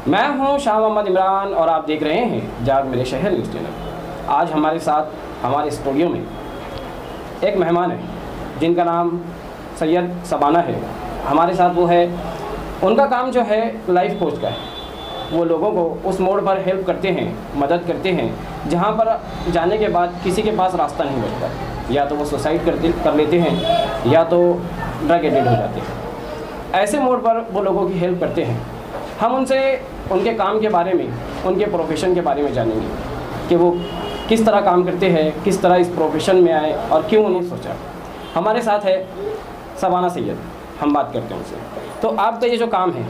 मैं हूं शाह मोहम्मद इमरान और आप देख रहे हैं जाग मेरे शहर न्यूज़ चैनल। आज हमारे साथ हमारे स्टूडियो में एक मेहमान है जिनका नाम सैयद शबाना है। हमारे साथ वो है, उनका काम जो है लाइफ कोच का है। वो लोगों को उस मोड़ पर हेल्प करते हैं, मदद करते हैं जहाँ पर जाने के बाद किसी के पास रास्ता नहीं बचता, या तो वो सुसाइड कर लेते हैं या तो ड्रग एडिक्ट हो जाते हैं। ऐसे मोड़ पर वो लोगों की हेल्प करते हैं। हम उनसे उनके काम के बारे में, उनके प्रोफेशन के बारे में जानेंगे कि वो किस तरह काम करते हैं, किस तरह इस प्रोफेशन में आए और क्यों उन्हें सोचा। हमारे साथ है शबाना सैयद, हम बात करते हैं उनसे। तो आपका ये जो काम है,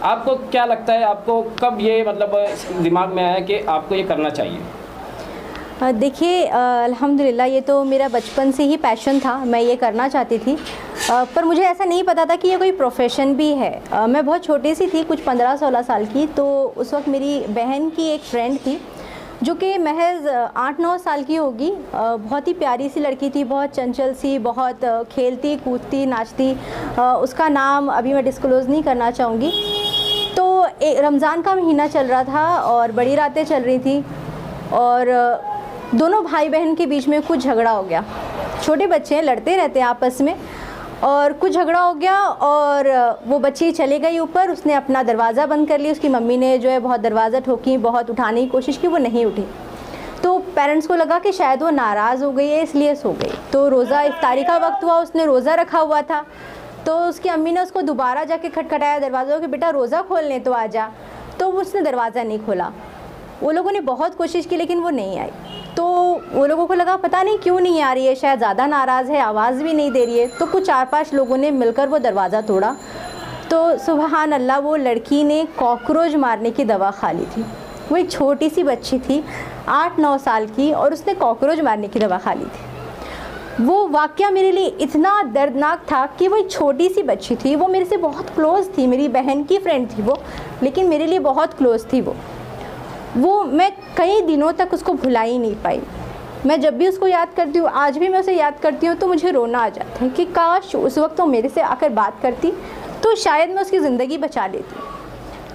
आपको क्या लगता है, आपको कब ये मतलब दिमाग में आया कि आपको ये करना चाहिए? देखिए, अल्हम्दुलिल्लाह ये तो मेरा बचपन से ही पैशन था, मैं ये करना चाहती थी। पर मुझे ऐसा नहीं पता था कि ये कोई प्रोफेशन भी है। मैं बहुत छोटी सी थी, कुछ 15-16 साल की। तो उस वक्त मेरी बहन की एक फ्रेंड थी जो कि महज 8-9 साल की होगी। बहुत ही प्यारी सी लड़की थी, बहुत चंचल सी, बहुत खेलती कूदती नाचती। उसका नाम अभी मैं डिस्क्लोज़ नहीं करना चाहूँगी। तो रमज़ान का महीना चल रहा था और बड़ी रातें चल रही थी और दोनों भाई बहन के बीच में कुछ झगड़ा हो गया। छोटे बच्चे हैं, लड़ते रहते हैं आपस में, और कुछ झगड़ा हो गया और वो बच्ची चली गई ऊपर। उसने अपना दरवाज़ा बंद कर लिया। उसकी मम्मी ने जो है बहुत दरवाज़ा ठोकी, बहुत उठाने की कोशिश की, वो नहीं उठी। तो पेरेंट्स को लगा कि शायद वो नाराज़ हो गई है, इसलिए सो गई। तो रोज़ा इफ्तारी का वक्त हुआ, उसने रोज़ा रखा हुआ था। तो उसकी अम्मी ने उसको दोबारा जाके खटखटाया दरवाज़ा कि बेटा रोज़ा खोलने तो आ जा। तो उसने दरवाज़ा नहीं खोला। वो लोगों ने बहुत कोशिश की लेकिन वो नहीं आई। तो वो लोगों को लगा पता नहीं क्यों नहीं आ रही है, शायद ज़्यादा नाराज़ है, आवाज़ भी नहीं दे रही है। तो कुछ 4-5 लोगों ने मिलकर वो दरवाज़ा तोड़ा। तो सुबहान अल्लाह, वो लड़की ने कॉकरोच मारने की दवा खा ली थी। वो एक छोटी सी बच्ची थी 8-9 साल की, और उसने कॉकरोच मारने की दवा खा ली थी। वो वाक़या मेरे लिए इतना दर्दनाक था कि वो एक छोटी सी बच्ची थी, वो मेरे से बहुत क्लोज़ थी, मेरी बहन की फ्रेंड थी वो, लेकिन मेरे लिए बहुत क्लोज़ थी वो मैं कई दिनों तक उसको भुला ही नहीं पाई। मैं जब भी उसको याद करती हूँ, आज भी मैं उसे याद करती हूँ, तो मुझे रोना आ जाता है कि काश उस वक्त वो मेरे से आकर बात करती तो शायद मैं उसकी ज़िंदगी बचा लेती।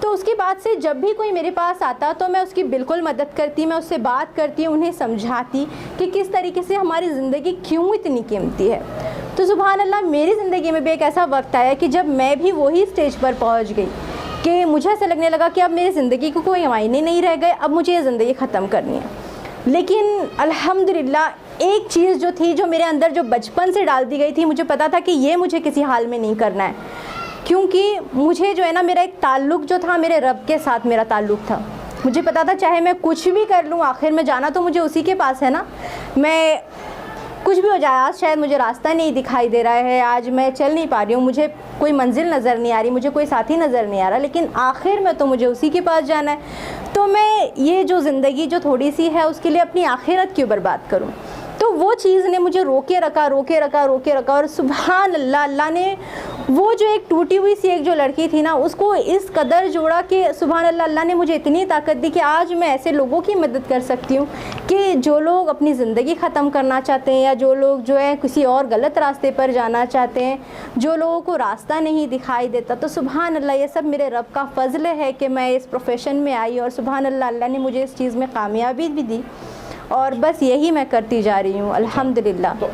तो उसके बाद से जब भी कोई मेरे पास आता तो मैं उसकी बिल्कुल मदद करती, मैं उससे बात करती, उन्हें समझाती कि किस तरीके से हमारी ज़िंदगी क्यों इतनी कीमती है। तो सुभान अल्लाह, मेरी ज़िंदगी में भी एक ऐसा वक्त आया कि जब मैं भी वही स्टेज पर पहुँच गई कि मुझे ऐसा लगने लगा कि अब मेरी ज़िंदगी को कोई मायने नहीं रह गए, अब मुझे ये ज़िंदगी ख़त्म करनी है। लेकिन अल्हम्दुलिल्लाह एक चीज़ जो थी, जो मेरे अंदर जो बचपन से डाल दी गई थी, मुझे पता था कि ये मुझे किसी हाल में नहीं करना है। क्योंकि मुझे जो है ना, मेरा एक ताल्लुक़ जो था मेरे रब के साथ, मेरा ताल्लुक़ था। मुझे पता था चाहे मैं कुछ भी कर लूँ, आखिर में जाना तो मुझे उसी के पास है ना। मैं कुछ भी हो जाए, आज शायद मुझे रास्ता नहीं दिखाई दे रहा है, आज मैं चल नहीं पा रही हूँ, मुझे कोई मंजिल नज़र नहीं आ रही, मुझे कोई साथी नज़र नहीं आ रहा, लेकिन आखिर में तो मुझे उसी के पास जाना है। तो मैं ये जो ज़िंदगी जो थोड़ी सी है, उसके लिए अपनी आखिरत क्यों बर्बाद करूँ? तो वो चीज़ ने मुझे रोके रखा और सुभान अल्लाह, अल्लाह ने वो जो एक टूटी हुई सी एक जो लड़की थी ना, उसको इस कदर जोड़ा कि सुभान अल्लाह, अल्लाह ने मुझे इतनी ताकत दी कि आज मैं ऐसे लोगों की मदद कर सकती हूँ कि जो लोग अपनी ज़िंदगी ख़त्म करना चाहते हैं, या जो लोग जो है किसी और गलत रास्ते पर जाना चाहते हैं, जो लोगों को रास्ता नहीं दिखाई देता। तो सुभान अल्लाह, ये सब मेरे रब का फ़ज़ल है कि मैं इस प्रोफेशन में आई, और सुभान अल्लाह, अल्लाह ने मुझे इस चीज़ में कामयाबी भी दी, और बस यही मैं करती जा रही हूँ अल्हम्दुलिल्लाह। तो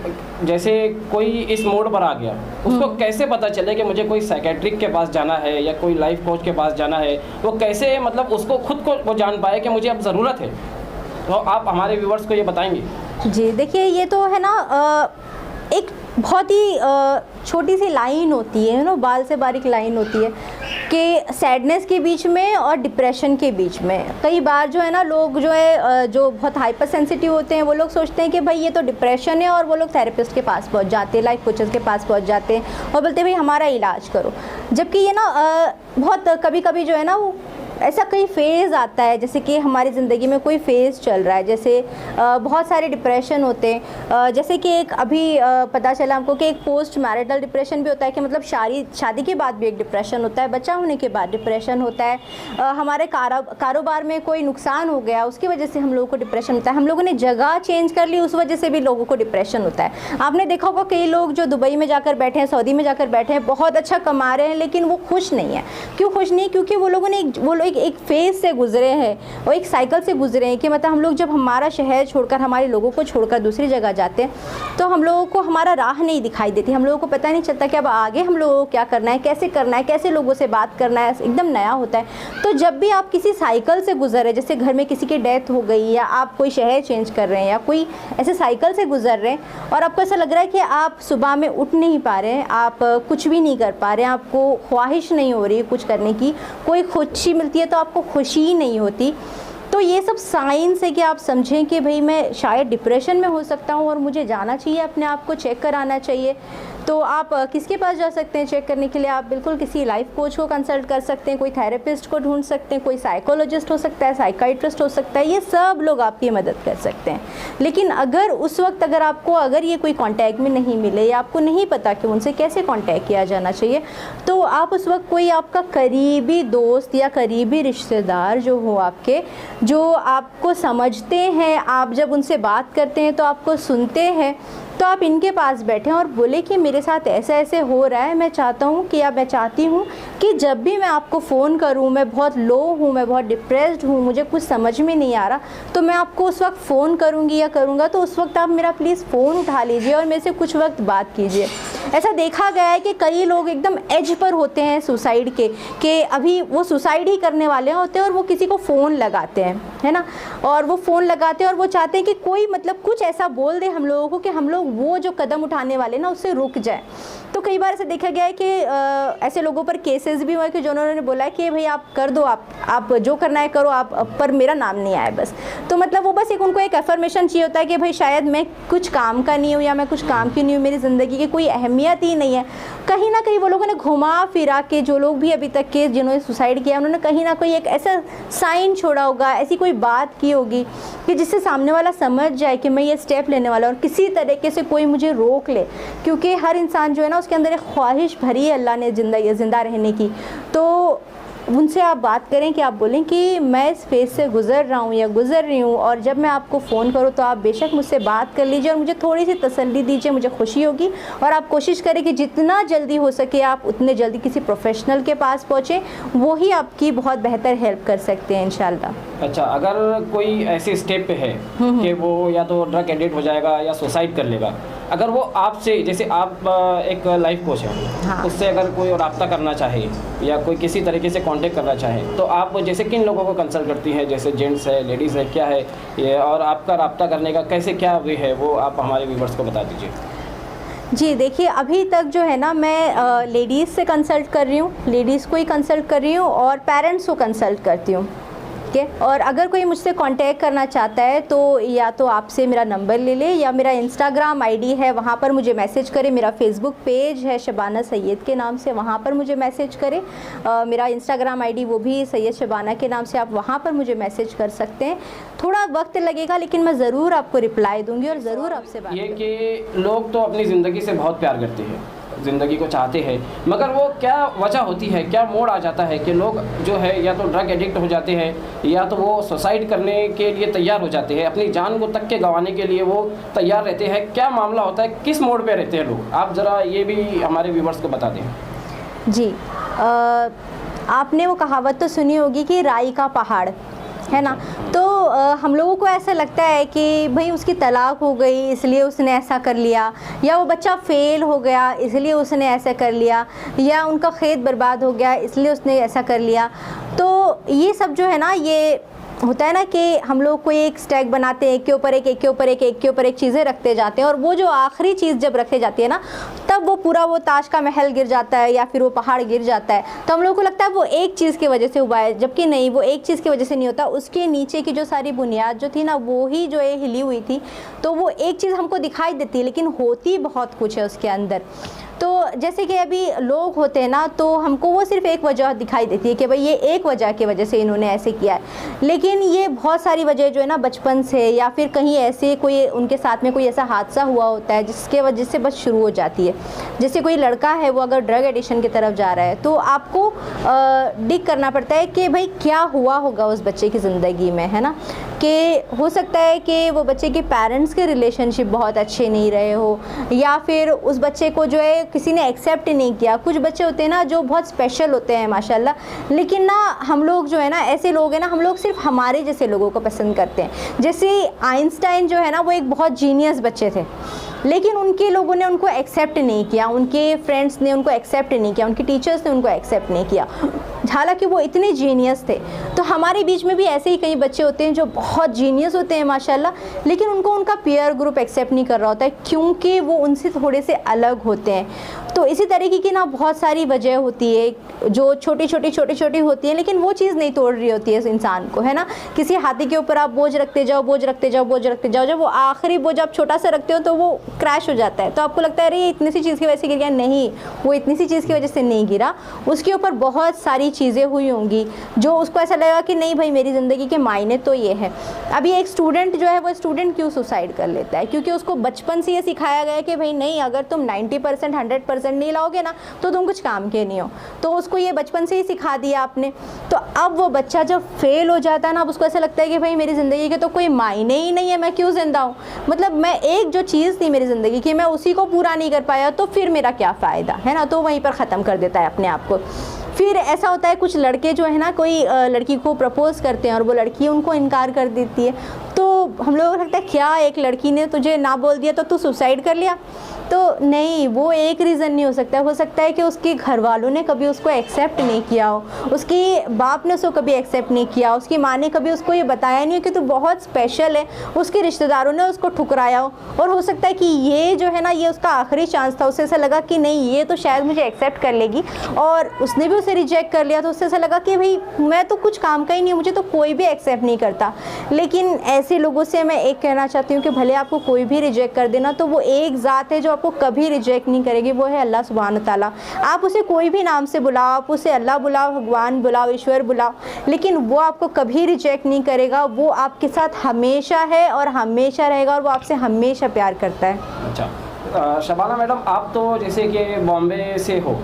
जैसे कोई इस मोड़ पर आ गया, उसको कैसे पता चले कि मुझे कोई साइकेट्रिक के पास जाना है या कोई लाइफ कोच के पास जाना है? वो कैसे मतलब उसको खुद को वो जान पाए कि मुझे अब ज़रूरत है? तो आप हमारे व्यूवर्स को ये बताएंगे? जी देखिए, ये तो है ना, एक बहुत ही छोटी सी लाइन होती है ना, बाल से बारीक लाइन होती है कि सैडनेस के बीच में और डिप्रेशन के बीच में। कई बार जो है ना, लोग जो है जो बहुत हाइपर सेंसिटिव होते हैं, वो लोग सोचते हैं कि भाई ये तो डिप्रेशन है, और वो लोग थेरेपिस्ट के पास पहुंच जाते हैं, लाइफ कोचेस के पास पहुंच जाते हैं और बोलते हैं भाई हमारा इलाज करो। जबकि ये ना बहुत कभी कभी जो है ना, वो ऐसा कई फ़ेज़ आता है, जैसे कि हमारी ज़िंदगी में कोई फ़ेज़ चल रहा है, जैसे बहुत सारे डिप्रेशन होते हैं। जैसे कि एक अभी पता चला हमको कि एक पोस्ट मैरिटल डिप्रेशन भी होता है, कि मतलब शादी के बाद भी एक डिप्रेशन होता है, बच्चा होने के बाद डिप्रेशन होता है, हमारे कारोबार में कोई नुकसान हो गया, उसकी वजह से हम लोगों को डिप्रेशन होता है, हम लोगों ने जगह चेंज कर ली, उस वजह से भी लोगों को डिप्रेशन होता है। आपने देखा होगा कई लोग जो दुबई में जाकर बैठे हैं, सऊदी में जाकर बैठे हैं, बहुत अच्छा कमा रहे हैं, लेकिन वो खुश नहीं है। क्यों खुश नहीं? क्योंकि वो लोग एक फेज से गुजरे हैं और एक साइकिल से गुजरे हैं कि मतलब हम लोग जब हमारा शहर छोड़कर, हमारे लोगों को छोड़कर दूसरी जगह जाते हैं तो हम लोगों को हमारा राह नहीं दिखाई देती, हम लोगों को पता नहीं चलता कि अब आगे हम लोगों को क्या करना है, कैसे लोगों से बात करना है, एकदम नया होता है। तो जब भी आप किसी साइकिल से गुजर रहे, जैसे घर में किसी की डेथ हो गई या आप कोई शहर चेंज कर रहे हैं या कोई ऐसे साइकिल से गुजर रहे हैं और आपको ऐसा लग रहा है कि आप सुबह में उठ नहीं पा रहे हैं, आप कुछ भी नहीं कर पा रहे हैं, आपको ख्वाहिश नहीं हो रही कुछ करने की, कोई खुशी मिलती है तो आपको खुशी ही नहीं होती, तो ये सब साइंस है कि आप समझें कि भाई मैं शायद डिप्रेशन में हो सकता हूँ और मुझे जाना चाहिए, अपने आप को चेक कराना चाहिए। तो आप किसके पास जा सकते हैं चेक करने के लिए? आप बिल्कुल किसी लाइफ कोच को कंसल्ट कर सकते हैं, कोई थेरेपिस्ट को ढूंढ सकते हैं, कोई साइकोलॉजिस्ट हो सकता है, साइकाइट्रिस्ट हो सकता है, ये सब लोग आपकी मदद कर सकते हैं। लेकिन अगर उस वक्त अगर ये कोई कांटेक्ट में नहीं मिले या आपको नहीं पता कि उनसे कैसे कांटेक्ट किया जाना चाहिए, तो आप उस वक्त कोई आपका करीबी दोस्त या करीबी रिश्तेदार जो हो आपके, जो आपको समझते हैं, आप जब उनसे बात करते हैं तो आपको सुनते हैं, तो आप इनके पास बैठें और बोले कि मेरे साथ ऐसा ऐसे हो रहा है, मैं चाहता हूँ कि या मैं चाहती हूँ कि जब भी मैं आपको फ़ोन करूँ, मैं बहुत लो हूँ, मैं बहुत डिप्रेस्ड हूँ, मुझे कुछ समझ में नहीं आ रहा, तो मैं आपको उस वक्त फ़ोन करूँगी या करूँगा, तो उस वक्त आप मेरा प्लीज़ फ़ोन उठा लीजिए और मेरे से कुछ वक्त बात कीजिए। ऐसा देखा गया है कि कई लोग एकदम एज पर होते हैं सुसाइड के, कि अभी वो सुसाइड ही करने वाले होते हैं और वो किसी को फ़ोन लगाते हैं, है ना, और वो फ़ोन लगाते हैं और वो चाहते हैं कि कोई मतलब कुछ ऐसा बोल दे हम लोगों को कि हम लोग वो जो कदम उठाने वाले ना उससे रुक जाए। तो कई बार ऐसे देखा गया है कि ऐसे लोगों पर केसेस भी हुए कि जिन्होंने बोला कि भाई आप कर दो, आप जो करना है करो, आप पर मेरा नाम नहीं आए बस। तो मतलब वो बस उनको एक एफर्मेशन चाहिए होता है कि भाई शायद मैं कुछ काम का नहीं हूँ या मैं कुछ काम की नहीं हूँ, मेरी ज़िंदगी की कोई अहमियत ही नहीं है। कहीं ना कहीं वो लोगों ने घुमा फिरा के, जो लोग भी अभी तक के जिन्होंने सुसाइड किया, उन्होंने कहीं ना कहीं एक ऐसा साइन छोड़ा होगा, ऐसी कोई बात की होगी कि जिससे सामने वाला समझ जाए कि मैं ये स्टेप लेने वाला हूँ और किसी तरीके से कोई मुझे रोक ले, क्योंकि हर इंसान जो है ना उसके अंदर एक ख्वाहिश भरी है अल्लाह ने ज़िंदा रहने की। तो उनसे आप बात करें कि आप बोलें कि मैं इस फेज़ से गुज़र रहा हूँ या गुज़र रही हूँ, और जब मैं आपको फ़ोन करूँ तो आप बेशक मुझसे बात कर लीजिए और मुझे थोड़ी सी तसल्ली दीजिए, मुझे खुशी होगी। और आप कोशिश करें कि जितना जल्दी हो सके आप उतने जल्दी किसी प्रोफेशनल के पास पहुँचें, वो ही आपकी बहुत बेहतर हेल्प कर सकते हैं इंशाल्लाह। अच्छा, अगर कोई ऐसे स्टेप पे है कि वो या तो ड्रग एडिक्ट हो जाएगा या सुसाइड कर लेगा, अगर वो आपसे, जैसे आप एक लाइफ कोच हैं, हाँ, उससे अगर कोई रब्ता करना चाहे या कोई किसी तरीके से कांटेक्ट करना चाहे, तो आप जैसे किन लोगों को कंसल्ट करती हैं? जैसे जेंट्स है, लेडीज़ है, क्या है ये, और आपका रब्ता करने का कैसे क्या वे है, वो आप हमारे व्यूवर्स को बता दीजिए। जी देखिए, अभी तक जो है ना मैं लेडीज़ से कंसल्ट कर रही हूँ, लेडीज़ को ही कंसल्ट कर रही हूँ और पेरेंट्स को कंसल्ट करती हूँ, ठीक है। और अगर कोई मुझसे कांटेक्ट करना चाहता है तो या तो आपसे मेरा नंबर ले ले या मेरा इंस्टाग्राम आईडी है, वहाँ पर मुझे मैसेज करें। मेरा फेसबुक पेज है शबाना सैयद के नाम से, वहाँ पर मुझे मैसेज करें। मेरा इंस्टाग्राम आईडी वो भी सैयद शबाना के नाम से, आप वहाँ पर मुझे मैसेज कर सकते हैं। थोड़ा वक्त लगेगा लेकिन मैं ज़रूर आपको रिप्लाई दूँगी और ज़रूर आपसे बात। ये कि लोग तो अपनी ज़िंदगी से बहुत प्यार करते हैं, ज़िंदगी को चाहते हैं, मगर वो क्या वजह होती है, क्या मोड़ आ जाता है कि लोग जो है या तो ड्रग एडिक्ट हो जाते हैं या तो वो सुसाइड करने के लिए तैयार हो जाते हैं, अपनी जान को तक के गंवाने के लिए वो तैयार रहते हैं। क्या मामला होता है, किस मोड़ पे रहते हैं लोग? आप ज़रा ये भी हमारे व्यूवर्स को बता दें। जी, आपने वो कहावत तो सुनी होगी कि राई का पहाड़, है ना। तो हम लोगों को ऐसा लगता है कि भाई उसकी तलाक हो गई इसलिए उसने ऐसा कर लिया, या वो बच्चा फेल हो गया इसलिए उसने ऐसा कर लिया, या उनका खेत बर्बाद हो गया इसलिए उसने ऐसा कर लिया। तो ये सब जो है ना, ये होता है ना कि हम लोग कोई एक स्टैक बनाते हैं, एक के ऊपर एक, एक के ऊपर एक, एक के ऊपर एक चीज़ें रखते जाते हैं, और वो जो आखिरी चीज़ जब रखे जाती है ना, तब वो पूरा वो ताज का महल गिर जाता है या फिर वो पहाड़ गिर जाता है। तो हम लोगों को लगता है वो एक चीज़ की वजह से हुआ है, जबकि नहीं, वो एक चीज़ की वजह से नहीं होता। उसके नीचे की जो सारी बुनियाद जो थी ना, वो ही जो है हिली हुई थी। तो वो एक चीज़ हमको दिखाई देती है लेकिन होती बहुत कुछ है उसके अंदर। तो जैसे कि अभी लोग होते हैं ना, तो हमको वो सिर्फ एक वजह दिखाई देती है कि भाई ये एक वजह की वजह से इन्होंने ऐसे किया है, लेकिन ये बहुत सारी वजह जो है ना बचपन से या फिर कहीं ऐसे कोई उनके साथ में कोई ऐसा हादसा हुआ होता है जिसके वजह से बस शुरू हो जाती है। जैसे कोई लड़का है, वो अगर ड्रग एडिक्शन की तरफ जा रहा है, तो आपको डिग करना पड़ता है कि भाई क्या हुआ होगा उस बच्चे की ज़िंदगी में, है ना। कि हो सकता है कि वो बच्चे के पेरेंट्स के रिलेशनशिप बहुत अच्छे नहीं रहे हो, या फिर उस बच्चे को जो है किसी ने एक्सेप्ट नहीं किया। कुछ बच्चे होते हैं ना जो बहुत स्पेशल होते हैं माशाल्लाह, लेकिन ना हम लोग जो है ना ऐसे लोग हैं ना, हम लोग सिर्फ हमारे जैसे लोगों को पसंद करते हैं। जैसे आइंस्टाइन जो है ना वो एक बहुत जीनियस बच्चे थे, लेकिन उनके लोगों ने उनको एक्सेप्ट नहीं किया, उनके फ्रेंड्स ने उनको एक्सेप्ट नहीं किया, उनके टीचर्स ने उनको एक्सेप्ट नहीं किया, हालांकि वो इतने जीनियस थे। तो हमारे बीच में भी ऐसे ही कई बच्चे होते हैं जो बहुत जीनियस होते हैं माशाल्लाह, लेकिन उनको उनका पीयर ग्रुप एक्सेप्ट नहीं कर रहा होता है, क्योंकि वो उनसे थोड़े से अलग होते हैं। तो इसी तरीके की ना बहुत सारी वजह होती है जो छोटी छोटी होती है, लेकिन वो चीज़ नहीं तोड़ रही होती है इस इंसान को, है ना। किसी हाथी के ऊपर आप बोझ रखते जाओ, जब वो आखिरी बोझ आप छोटा सा रखते हो तो वो क्रैश हो जाता है। तो आपको लगता है अरे ये इतनी सी चीज़ की वजह से गिर गया, नहीं, वो इतनी सी चीज़ की वजह से नहीं गिरा, उसके ऊपर बहुत सारी चीज़ें हुई होंगी जो उसको ऐसा लगा कि नहीं भाई मेरी ज़िंदगी के मायने तो ये है। अभी एक स्टूडेंट जो है वो स्टूडेंट क्यों सुसाइड कर लेता है? क्योंकि उसको बचपन से ये सिखाया गया कि भाई नहीं, अगर तुम 90% 100% नहीं लाओगे ना तो तुम कुछ काम के नहीं हो। तो उसको ये बचपन से ही सिखा दिया आपने। तो अब वो बच्चा जब फेल हो जाता है ना, अब उसको ऐसा लगता है कि भाई मेरी ज़िंदगी के तो कोई मायने ही नहीं है, मैं क्यों ज़िंदा हूँ। मतलब मैं एक जो चीज़ थी मेरी ज़िंदगी की, मैं उसी को पूरा नहीं कर पाया तो फिर मेरा क्या फ़ायदा, है ना। तो वहीं पर ख़त्म कर देता है अपने आप को। फिर ऐसा होता है कुछ लड़के जो है ना कोई लड़की को प्रपोज़ करते हैं और वो लड़की उनको इनकार कर देती है। तो हम लोगों को लगता है क्या एक लड़की ने तुझे ना बोल दिया तो तू सुसाइड कर लिया? तो नहीं, वो एक रीज़न नहीं हो सकता है कि उसके घर वालों ने कभी उसको एक्सेप्ट नहीं किया हो, उसके बाप ने उसको कभी एक्सेप्ट नहीं किया, उसकी माँ ने कभी उसको ये बताया नहीं हो कि तू बहुत स्पेशल है, उसके रिश्तेदारों ने उसको ठुकराया हो। और हो सकता है कि ये जो है ना ये उसका आखिरी चांस था, उसे ऐसा लगा कि नहीं ये तो शायद मुझे एक्सेप्ट कर लेगी, और उसने भी उसे रिजेक्ट कर लिया। तो उससे ऐसा लगा कि भाई मैं तो कुछ काम का ही नहीं हूँ, मुझे तो कोई भी एक्सेप्ट नहीं करता। लेकिन ऐसे लोगों से मैं एक कहना चाहती हूँ कि भले आपको कोई भी रिजेक्ट कर देना, तो वो एक ज़ात है जो आपको कभी रिजेक्ट नहीं करेगी, वो है अल्लाह सुब्हान ताला। आप उसे कोई भी नाम से बुलाओ, आप उसे अल्लाह बुलाओ, भगवान बुलाओ, ईश्वर बुलाओ, लेकिन वो आपको कभी रिजेक्ट नहीं करेगा। वो आपके साथ हमेशा है और हमेशा रहेगा, और वो आपसे हमेशा प्यार करता है। अच्छा शबाना मैडम, आप तो जैसे कि बॉम्बे से हो,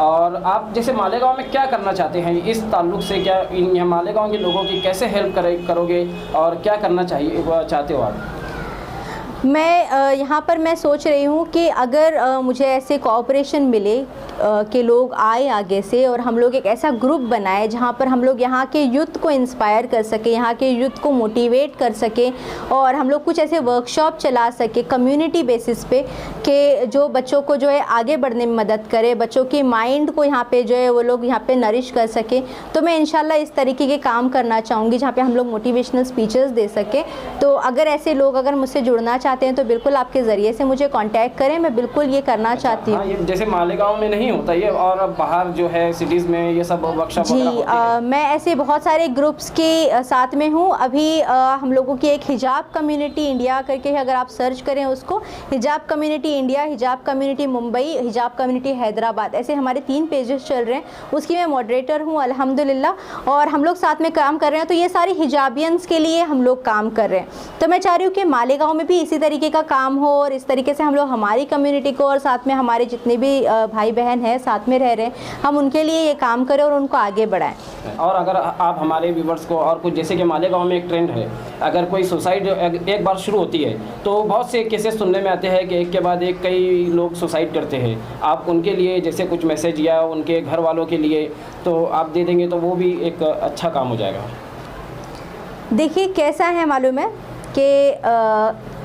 और आप जैसे मालेगांव में क्या करना चाहते हैं इस ताल्लुक़ से? क्या इन मालेगांव के लोगों की कैसे हेल्प करोगे और क्या करना चाहते हो आप? मैं यहाँ पर मैं सोच रही हूँ कि अगर मुझे ऐसे कोऑपरेशन मिले कि लोग आए आगे से और हम लोग एक ऐसा ग्रुप बनाए जहाँ पर हम लोग यहाँ के यूथ को इंस्पायर कर सके, यहाँ के यूथ को मोटिवेट कर सके, और हम लोग कुछ ऐसे वर्कशॉप चला सके कम्युनिटी बेसिस पे कि जो बच्चों को जो है आगे बढ़ने में मदद करे, बच्चों के माइंड को यहाँ पे जो है वो लोग यहाँ पे नरिश कर सके। तो मैं इंशाल्लाह इस तरीके के काम करना चाहूँगी जहाँ पे हम लोग मोटिवेशनल स्पीचेस दे सके। तो अगर ऐसे लोग अगर मुझसे जुड़ना चाहते हैं तो बिल्कुल आपके ज़रिए से मुझे कांटेक्ट करें, मैं बिल्कुल ये करना चाहती हूँ। हाँ, जैसे मालेगांव में नहीं होता ये, और बाहर जो है सिटीज़ में ये सब वर्कशॉप जी मैं ऐसे बहुत सारे ग्रुप्स के साथ में हूँ। अभी हम लोगों की एक हिजाब कम्युनिटी इंडिया करके, अगर आप सर्च करें उसको, हिजाब कम्युनिटी इंडिया, हिजाब कम्युनिटी मुंबई, हिजाब कम्युनिटी हैदराबाद, ऐसे हमारे 3 पेजेस चल रहे हैं। उसकी मैं मॉडरेटर हूँ अल्हम्दुलिल्लाह, और हम लोग साथ में काम कर रहे हैं। तो ये सारी हिजाबियंस के लिए हम लोग काम कर रहे हैं। तो मैं चाह रही हूँ कि मालेगांव में भी इसी तरीके का काम हो, और इस तरीके से हम लोग हमारी कम्युनिटी को और साथ में हमारे जितने भी भाई बहन हैं साथ में रह रहे हैं, हम उनके लिए ये काम करें और उनको आगे बढ़ाएं। और अगर आप हमारे व्यूवर्स को और कुछ, जैसे कि मालेगांव में एक ट्रेंड है, अगर कोई सुसाइड एक बार शुरू होती है तो बहुत से केसेस सुनने में आते हैं कि एक के बाद एक कई लोग सुसाइड करते हैं। आप उनके लिए जैसे कुछ मैसेज या उनके घर वालों के लिए तो आप दे देंगे तो वो भी एक अच्छा काम हो जाएगा। देखिए कैसा है मालूम है कि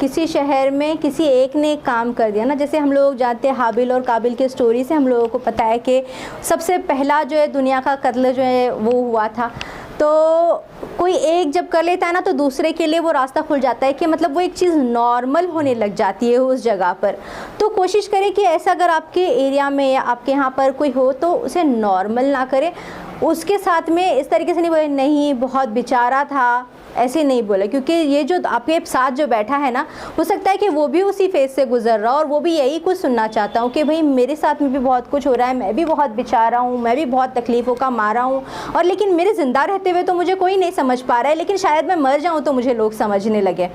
किसी शहर में किसी एक ने एक काम कर दिया ना, जैसे हम लोग जानते हैं हाबिल और काबिल की स्टोरी से हम लोगों को पता है कि सबसे पहला जो है दुनिया का कत्ल जो है वो हुआ था। तो कोई एक जब कर लेता है ना तो दूसरे के लिए वो रास्ता खुल जाता है कि मतलब वो एक चीज़ नॉर्मल होने लग जाती है उस जगह पर। तो कोशिश करें कि ऐसा अगर आपके एरिया में या आपके यहाँ पर कोई हो तो उसे नॉर्मल ना करें, उसके साथ में इस तरीके से नहीं बोले नहीं बहुत बेचारा था, ऐसे नहीं बोला, क्योंकि ये जो आपके साथ जो बैठा है ना, हो सकता है कि वो भी उसी फेज से गुजर रहा हो और वो भी यही कुछ सुनना चाहता हूँ कि भाई मेरे साथ में भी बहुत कुछ हो रहा है, मैं भी बहुत बेचारा हूँ, मैं भी बहुत तकलीफ़ों का मारा हूँ, और लेकिन मेरे ज़िंदा रहते हुए तो मुझे कोई नहीं समझ पा रहा है, लेकिन शायद मैं मर जाऊँ तो मुझे लोग समझने लगे।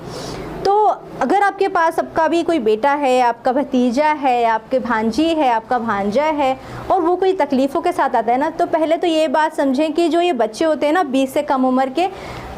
तो अगर आपके पास आपका भी कोई बेटा है, आपका भतीजा है, आपके भांजी है, आपका भांजा है, और वो कोई तकलीफ़ों के साथ आता है ना, तो पहले तो ये बात समझें कि जो ये बच्चे होते हैं ना 20 से कम उम्र के,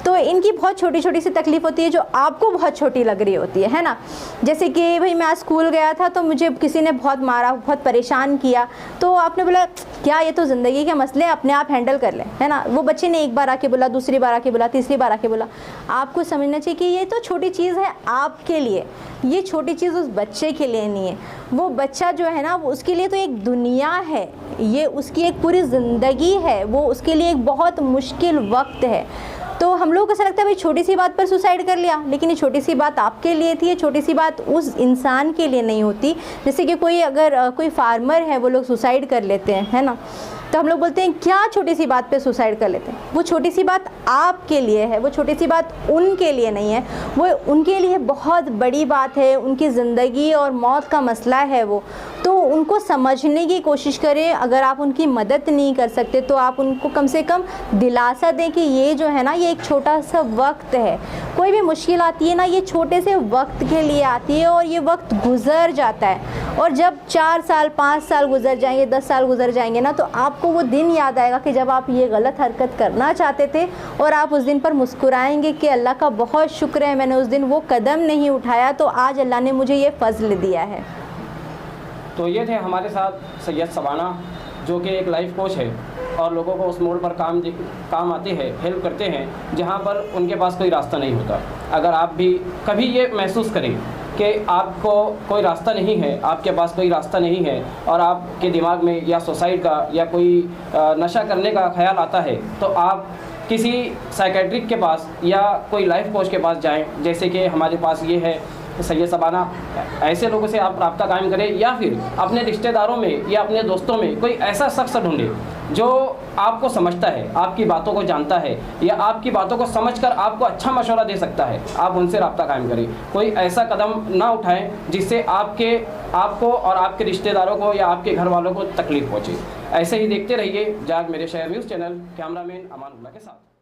तो इनकी बहुत छोटी छोटी सी तकलीफ़ होती है जो आपको बहुत छोटी लग रही होती है ना। जैसे कि भाई मैं आज स्कूल गया था तो मुझे किसी ने बहुत मारा, बहुत परेशान किया, तो आपने बोला क्या ये तो ज़िंदगी के मसले अपने आप हैंडल कर लें, है ना। वो बच्चे ने एक बार आके बोला, दूसरी बार आके बोला, तीसरी बार आके बोला। आपको समझना चाहिए कि ये तो छोटी चीज़ है आपके लिए, ये छोटी चीज़ उस बच्चे के लिए नहीं है। वो बच्चा जो है ना, वो उसके लिए तो एक दुनिया है, ये उसकी एक पूरी ज़िंदगी है, वो उसके लिए एक बहुत मुश्किल वक्त है। तो हम लोगों को ऐसा लगता है भाई छोटी सी बात पर सुसाइड कर लिया, लेकिन ये छोटी सी बात आपके लिए थी, ये छोटी सी बात उस इंसान के लिए नहीं होती। जैसे कि कोई अगर कोई फार्मर है, वो लोग सुसाइड कर लेते हैं, है ना, तो हम लोग बोलते हैं क्या छोटी सी बात पे सुसाइड कर लेते हैं। वो छोटी सी बात आपके लिए है, वो छोटी सी बात उनके लिए नहीं है, वो उनके लिए बहुत बड़ी बात है, उनकी ज़िंदगी और मौत का मसला है वो। तो उनको समझने की कोशिश करें। अगर आप उनकी मदद नहीं कर सकते तो आप उनको कम से कम दिलासा दें कि ये जो है ना, ये एक छोटा सा वक्त है। कोई भी मुश्किल आती है ना, ये छोटे से वक्त के लिए आती है और ये वक्त गुज़र जाता है। और जब 4 साल 5 साल गुजर जाएंगे, 10 साल गुजर जाएंगे ना, तो आपको वो दिन याद आएगा कि जब आप ये गलत हरकत करना चाहते थे, और आप उस दिन पर मुस्कुराएंगे कि अल्लाह का बहुत शुक्र है मैंने उस दिन वो कदम नहीं उठाया, तो आज अल्लाह ने मुझे ये फ़ज़ल दिया है। तो ये थे हमारे साथ सैयद सबाना, जो कि एक लाइफ कोच है और लोगों को उस मोड़ पर काम आते हैं, हेल्प करते हैं जहाँ पर उनके पास कोई रास्ता नहीं होता। अगर आप भी कभी ये महसूस करें कि आपको कोई रास्ता नहीं है, आपके पास कोई रास्ता नहीं है, और आपके दिमाग में या सुसाइड का या कोई नशा करने का ख्याल आता है, तो आप किसी साइकेट्रिक के पास या कोई लाइफ कोच के पास जाएं, जैसे कि हमारे पास ये है सैयद सबाना। ऐसे लोगों से आप रब्ता कायम करें, या फिर अपने रिश्तेदारों में या अपने दोस्तों में कोई ऐसा शख्स ढूंढें जो आपको समझता है, आपकी बातों को जानता है, या आपकी बातों को समझकर आपको अच्छा मशवरा दे सकता है। आप उनसे रब्ता कायम करें। कोई ऐसा कदम ना उठाएं जिससे आपको और आपके रिश्तेदारों को या आपके घर वालों को तकलीफ़ पहुँचे। ऐसे ही देखते रहिए जाग मेरे शहर न्यूज़ चैनल। कैमरामैन अमानुल्लाह के साथ।